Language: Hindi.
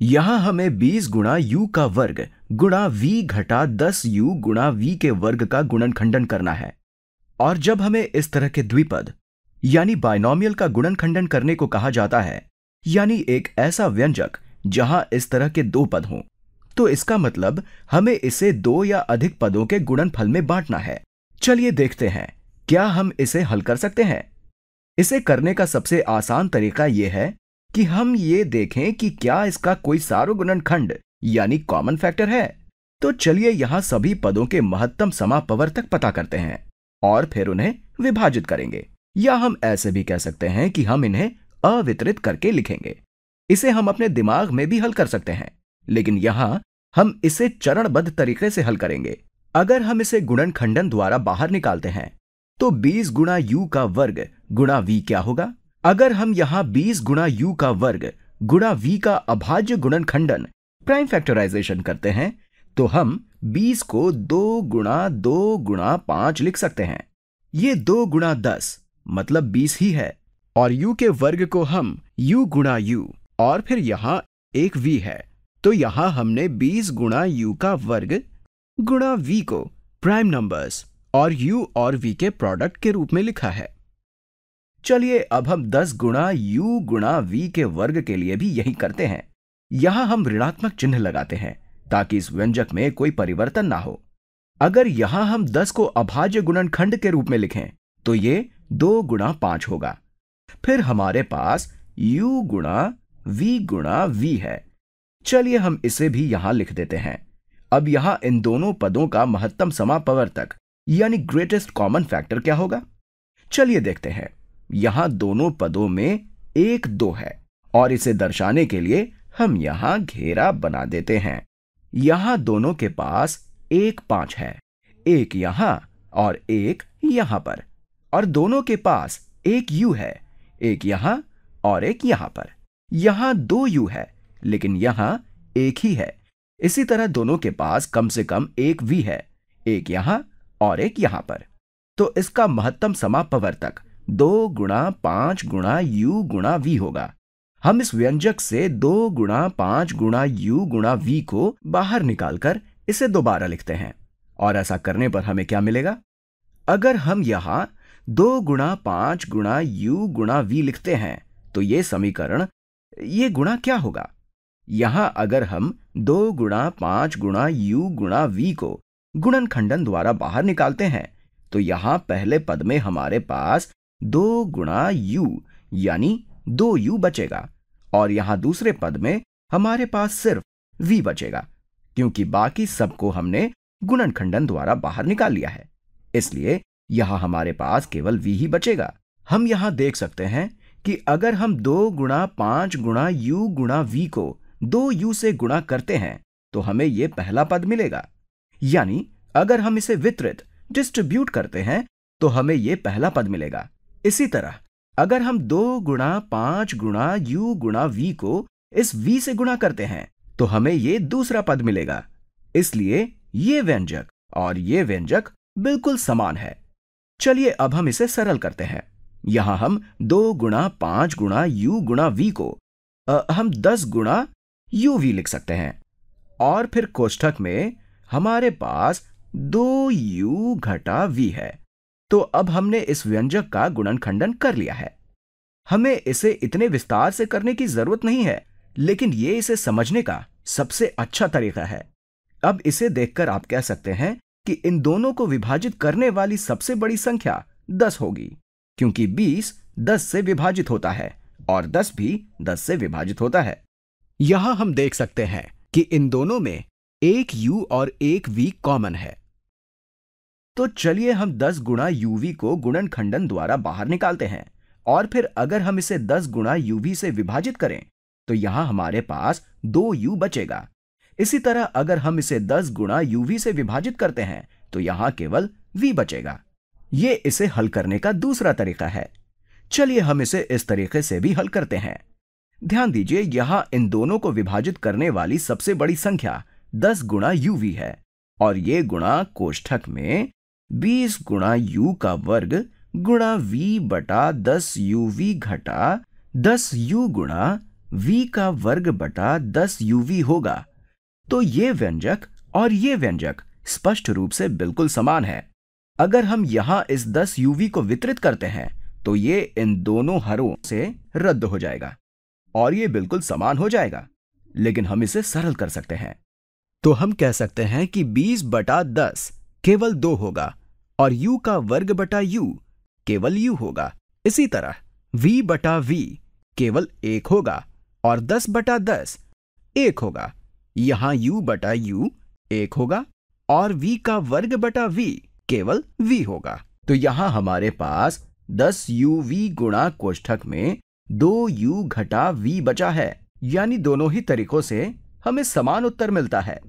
यहां हमें 20 गुणा u का वर्ग गुणा v घटा 10 u गुणा v के वर्ग का गुणनखंडन करना है। और जब हमें इस तरह के द्विपद यानी बाइनोमियल का गुणनखंडन करने को कहा जाता है, यानी एक ऐसा व्यंजक जहां इस तरह के दो पद हों, तो इसका मतलब हमें इसे दो या अधिक पदों के गुणनफल में बांटना है। चलिए देखते हैं, क्या हम इसे हल कर सकते हैं। इसे करने का सबसे आसान तरीका यह है कि हम ये देखें कि क्या इसका कोई सार्वगुणनखंड यानी कॉमन फैक्टर है। तो चलिए यहां सभी पदों के महत्तम समापवर्तक पता करते हैं और फिर उन्हें विभाजित करेंगे, या हम ऐसे भी कह सकते हैं कि हम इन्हें अवितरित करके लिखेंगे। इसे हम अपने दिमाग में भी हल कर सकते हैं, लेकिन यहां हम इसे चरणबद्ध तरीके से हल करेंगे। अगर हम इसे गुणनखंडन द्वारा बाहर निकालते हैं तो 20 गुणा u का वर्ग गुणा v क्या होगा। अगर हम यहां 20 गुणा u का वर्ग गुणा v का अभाज्य गुणनखंडन प्राइम फैक्टराइजेशन करते हैं तो हम 20 को 2 गुणा 5 लिख सकते हैं। ये 2 गुणा 10 मतलब 20 ही है, और u के वर्ग को हम u गुणा u और फिर यहां एक v है, तो यहां हमने 20 गुणा u का वर्ग गुणा v को प्राइम नंबर्स और u और v के प्रोडक्ट के रूप में लिखा है। चलिए अब हम 10 गुणा u गुणा v के वर्ग के लिए भी यही करते हैं। यहां हम ऋणात्मक चिन्ह लगाते हैं ताकि इस व्यंजक में कोई परिवर्तन ना हो। अगर यहां हम 10 को अभाज्य गुणनखंड के रूप में लिखें तो ये 2 गुणा 5 होगा। फिर हमारे पास u गुणा v है। चलिए हम इसे भी यहां लिख देते हैं। अब यहां इन दोनों पदों का महत्तम समापवर्तक यानी ग्रेटेस्ट कॉमन फैक्टर क्या होगा। चलिए देखते हैं। यहां दोनों पदों में 1 2 है और इसे दर्शाने के लिए हम यहां घेरा बना देते हैं। यहां दोनों के पास 1 5 है, एक यहां और एक यहां पर, और दोनों के पास एक u है, एक यहां और एक यहां पर। यहां 2 u है लेकिन यहां एक ही है। इसी तरह दोनों के पास कम से कम एक v है, एक यहां और एक यहां पर। तो इसका महत्तम समापवर्तक 2 गुणा 5 गुणा u गुणा v होगा। हम इस व्यंजक से 2 गुणा 5 गुणा u गुणा v को बाहर निकालकर इसे दोबारा लिखते हैं, और ऐसा करने पर हमें क्या मिलेगा। अगर हम यहां 2 गुणा 5 गुणा u गुणा v लिखते हैं तो ये समीकरण, ये गुणा क्या होगा। यहां अगर हम 2 गुणा 5 गुणा u गुणा v को गुणनखंडन द्वारा बाहर निकालते हैं तो यहां पहले पद में हमारे पास 2 गुणा u यानी 2u बचेगा, और यहां दूसरे पद में हमारे पास सिर्फ v बचेगा, क्योंकि बाकी सबको हमने गुणनखंडन द्वारा बाहर निकाल लिया है। इसलिए यहां हमारे पास केवल v ही बचेगा। हम यहां देख सकते हैं कि अगर हम 2 गुणा 5 गुणा u गुणा v को 2u से गुणा करते हैं तो हमें यह पहला पद मिलेगा। यानी अगर हम इसे वितरित डिस्ट्रीब्यूट करते हैं तो हमें यह पहला पद मिलेगा। इसी तरह अगर हम 2 गुणा 5 गुणा u गुणा v को इस v से गुणा करते हैं तो हमें यह दूसरा पद मिलेगा। इसलिए यह व्यंजक और यह व्यंजक बिल्कुल समान है। चलिए अब हम इसे सरल करते हैं। यहां हम 2 गुणा 5 गुणा u गुणा v को हम 10 गुणा uv लिख सकते हैं, और फिर कोष्ठक में हमारे पास 2u घटा v है। तो अब हमने इस व्यंजक का गुणनखंडन कर लिया है। हमें इसे इतने विस्तार से करने की जरूरत नहीं है, लेकिन यह इसे समझने का सबसे अच्छा तरीका है। अब इसे देखकर आप कह सकते हैं कि इन दोनों को विभाजित करने वाली सबसे बड़ी संख्या 10 होगी, क्योंकि 20 10 से विभाजित होता है और 10 भी 10 से विभाजित होता है। यहां हम देख सकते हैं कि इन दोनों में एक u और एक v कॉमन है। तो चलिए हम 10 गुणा uv को गुणनखंडन द्वारा बाहर निकालते हैं, और फिर अगर हम इसे 10 गुणा uv से विभाजित करें तो यहां हमारे पास 2u बचेगा। इसी तरह अगर हम इसे 10 गुणा uv से विभाजित करते हैं तो यहां केवल v बचेगा। यह इसे हल करने का दूसरा तरीका है। चलिए हम इसे इस तरीके से भी हल करते हैं। ध्यान दीजिए, यहां इन दोनों को विभाजित करने वाली सबसे बड़ी संख्या 10 गुणा uv है, और यह गुणा कोष्ठक में 20 गुणा u का वर्ग गुणा v बटा 10 uv घटा 10 u गुणा v का वर्ग बटा 10 uv होगा, तो ये व्यंजक और ये व्यंजक स्पष्ट रूप से बिल्कुल समान है। अगर हम यहां इस 10 uv को वितरित करते हैं तो ये इन दोनों हरों से रद्द हो जाएगा और ये बिल्कुल समान हो जाएगा, लेकिन हम इसे सरल कर सकते हैं। तो हम कह सकते हैं कि 20 बटा 10 केवल 2 होगा और u का वर्ग बटा u केवल u होगा। इसी तरह v बटा v केवल 1 होगा और 10 बटा 10 1 होगा। यहां u बटा u 1 होगा और v का वर्ग बटा v केवल v होगा। तो यहां हमारे पास 10 uv गुणा कोष्ठक में 2u घटा v बचा है, यानी दोनों ही तरीकों से हमें समान उत्तर मिलता है।